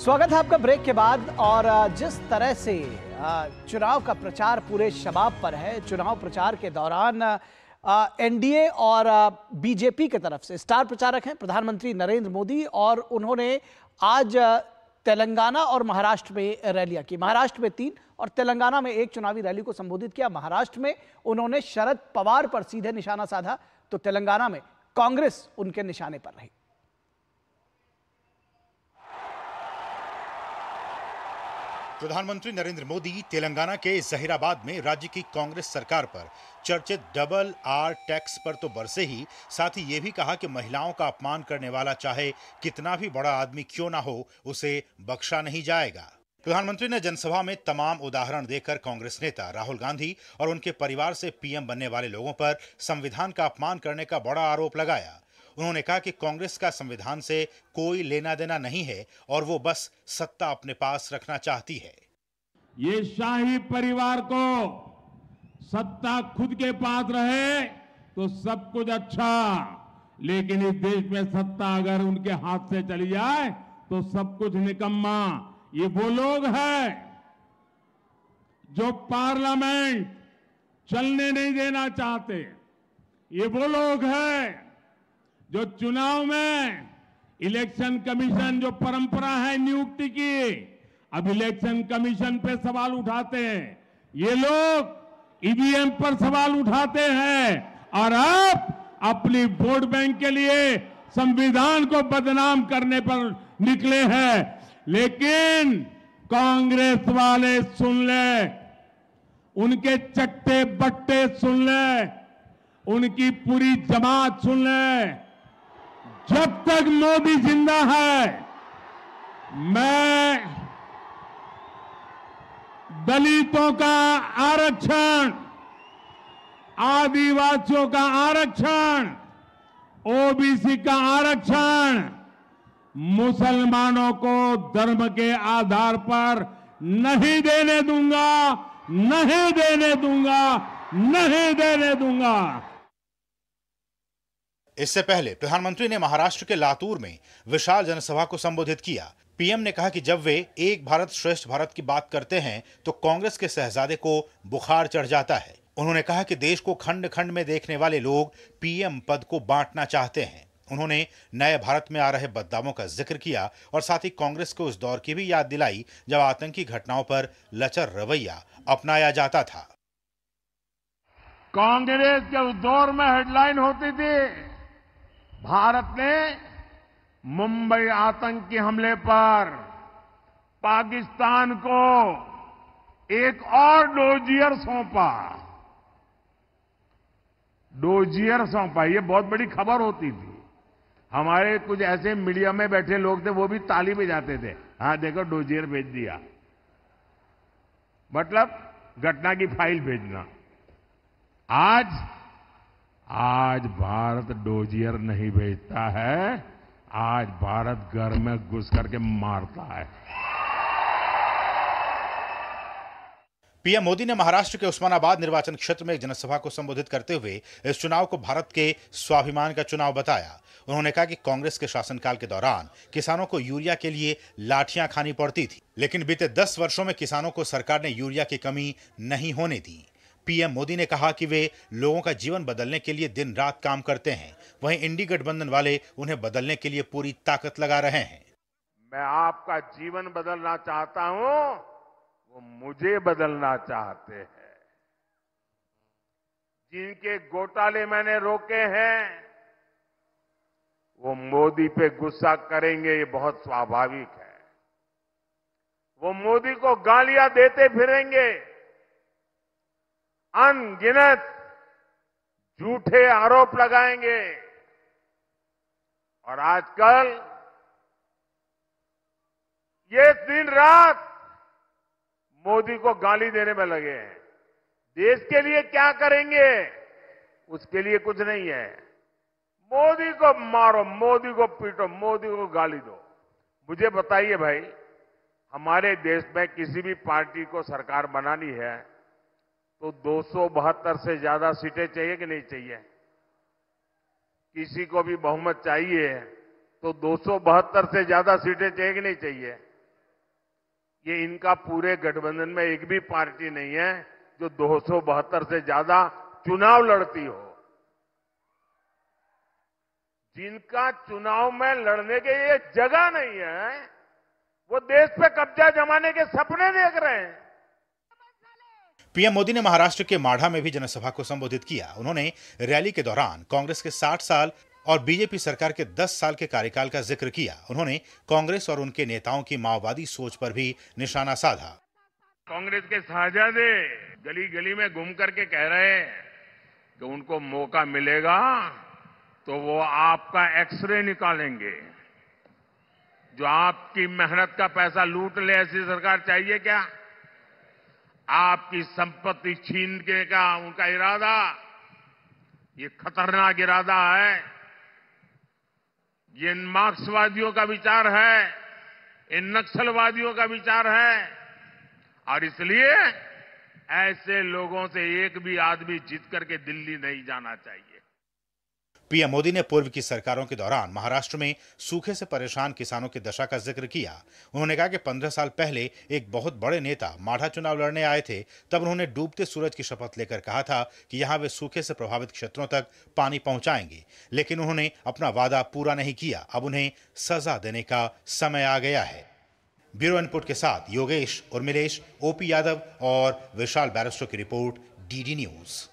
स्वागत है आपका ब्रेक के बाद। और जिस तरह से चुनाव का प्रचार पूरे शबाब पर है, चुनाव प्रचार के दौरान एनडीए और बीजेपी की तरफ से स्टार प्रचारक हैं प्रधानमंत्री नरेंद्र मोदी, और उन्होंने आज तेलंगाना और महाराष्ट्र में रैलियां की। महाराष्ट्र में 3 और तेलंगाना में 1 चुनावी रैली को संबोधित किया। महाराष्ट्र में उन्होंने शरद पवार पर सीधे निशाना साधा, तो तेलंगाना में कांग्रेस उनके निशाने पर रही। प्रधानमंत्री नरेंद्र मोदी तेलंगाना के जहीराबाद में राज्य की कांग्रेस सरकार पर चर्चित डबल आर टैक्स पर तो बरसे ही, साथ ही ये भी कहा कि महिलाओं का अपमान करने वाला चाहे कितना भी बड़ा आदमी क्यों ना हो, उसे बख्शा नहीं जाएगा। प्रधानमंत्री ने जनसभा में तमाम उदाहरण देकर कांग्रेस नेता राहुल गांधी और उनके परिवार से पीएम बनने वाले लोगों पर संविधान का अपमान करने का बड़ा आरोप लगाया। उन्होंने कहा कि कांग्रेस का संविधान से कोई लेना देना नहीं है और वो बस सत्ता अपने पास रखना चाहती है। ये शाही परिवार को सत्ता खुद के पास रहे तो सब कुछ अच्छा, लेकिन इस देश में सत्ता अगर उनके हाथ से चली जाए तो सब कुछ निकम्मा। ये वो लोग हैं जो पार्लियामेंट चलने नहीं देना चाहते। ये वो लोग हैं जो चुनाव में इलेक्शन कमीशन जो परंपरा है नियुक्ति की, अब इलेक्शन कमीशन पे सवाल उठाते हैं। ये लोग ईवीएम पर सवाल उठाते हैं और अब अपनी वोट बैंक के लिए संविधान को बदनाम करने पर निकले हैं। लेकिन कांग्रेस वाले सुन ले, उनके चट्टे बट्टे सुन ले, उनकी पूरी जमात सुन ले, जब तक मोदी जिंदा है मैं दलितों का आरक्षण, आदिवासियों का आरक्षण, ओबीसी का आरक्षण, मुसलमानों को धर्म के आधार पर नहीं देने दूंगा, नहीं देने दूंगा, नहीं देने दूंगा। इससे पहले प्रधानमंत्री ने महाराष्ट्र के लातूर में विशाल जनसभा को संबोधित किया। पीएम ने कहा कि जब वे एक भारत श्रेष्ठ भारत की बात करते हैं तो कांग्रेस के शहजादे को बुखार चढ़ जाता है। उन्होंने कहा कि देश को खंड खंड में देखने वाले लोग पीएम पद को बांटना चाहते हैं। उन्होंने नए भारत में आ रहे बदलावों का जिक्र किया और साथ ही कांग्रेस को उस दौर की भी याद दिलाई जब आतंकी घटनाओं पर लचर रवैया अपनाया जाता था। कांग्रेस के उस दौर में हेडलाइन होती थी, भारत ने मुंबई आतंकी हमले पर पाकिस्तान को एक और डोजियर सौंपा। डोजियर सौंपा, ये बहुत बड़ी खबर होती थी। हमारे कुछ ऐसे मीडिया में बैठे लोग थे, वो भी ताली बजाते थे, हाँ देखो डोजियर भेज दिया, मतलब घटना की फाइल भेजना। आज भारत डोजियर नहीं भेजता है, आज भारत घर में घुस करके मारता है। पीएम मोदी ने महाराष्ट्र के उस्मानाबाद निर्वाचन क्षेत्र में एक जनसभा को संबोधित करते हुए इस चुनाव को भारत के स्वाभिमान का चुनाव बताया। उन्होंने कहा कि कांग्रेस के शासनकाल के दौरान किसानों को यूरिया के लिए लाठियां खानी पड़ती थी, लेकिन बीते 10 वर्षों में किसानों को सरकार ने यूरिया की कमी नहीं होने दी। पीएम मोदी ने कहा कि वे लोगों का जीवन बदलने के लिए दिन रात काम करते हैं, वहीं इंडी गठबंधन वाले उन्हें बदलने के लिए पूरी ताकत लगा रहे हैं। मैं आपका जीवन बदलना चाहता हूं, वो मुझे बदलना चाहते हैं। जिनके घोटाले मैंने रोके हैं वो मोदी पे गुस्सा करेंगे, ये बहुत स्वाभाविक है। वो मोदी को गालियां देते फिरेंगे, अनगिनत झूठे आरोप लगाएंगे, और आजकल ये दिन रात मोदी को गाली देने में लगे हैं। देश के लिए क्या करेंगे, उसके लिए कुछ नहीं है। मोदी को मारो, मोदी को पीटो, मोदी को गाली दो। मुझे बताइए भाई, हमारे देश में किसी भी पार्टी को सरकार बनानी है तो 272 से ज्यादा सीटें चाहिए कि नहीं चाहिए? किसी को भी बहुमत चाहिए तो 272 से ज्यादा सीटें चाहिए कि नहीं चाहिए? ये इनका पूरे गठबंधन में एक भी पार्टी नहीं है जो 272 से ज्यादा चुनाव लड़ती हो। जिनका चुनाव में लड़ने के लिए जगह नहीं है, वो देश पे कब्जा जमाने के सपने देख रहे हैं। पीएम मोदी ने महाराष्ट्र के माढ़ा में भी जनसभा को संबोधित किया। उन्होंने रैली के दौरान कांग्रेस के 60 साल और बीजेपी सरकार के 10 साल के कार्यकाल का जिक्र किया। उन्होंने कांग्रेस और उनके नेताओं की माओवादी सोच पर भी निशाना साधा। कांग्रेस के साझादे गली गली में घूम करके कह रहे हैं कि उनको मौका मिलेगा तो वो आपका एक्सरे निकालेंगे। जो आपकी मेहनत का पैसा लूट ले, ऐसी सरकार चाहिए क्या? आपकी संपत्ति छीनने का उनका इरादा, ये खतरनाक इरादा है। ये मार्क्सवादियों का विचार है, इन नक्सलवादियों का विचार है, और इसलिए ऐसे लोगों से एक भी आदमी जीत करके दिल्ली नहीं जाना चाहिए। पीएम मोदी ने पूर्व की सरकारों के दौरान महाराष्ट्र में सूखे से परेशान किसानों की दशा का जिक्र किया। उन्होंने कहा कि 15 साल पहले एक बहुत बड़े नेता माढ़ा चुनाव लड़ने आए थे। तब उन्होंने डूबते सूरज की शपथ लेकर कहा था कि यहां वे सूखे से प्रभावित क्षेत्रों तक पानी पहुंचाएंगे, लेकिन उन्होंने अपना वादा पूरा नहीं किया। अब उन्हें सजा देने का समय आ गया है। ब्यूरो इनपुट के साथ योगेश, उर्मिलेश, ओपी यादव और विशाल बैरिस्टो की रिपोर्ट, डीडी न्यूज।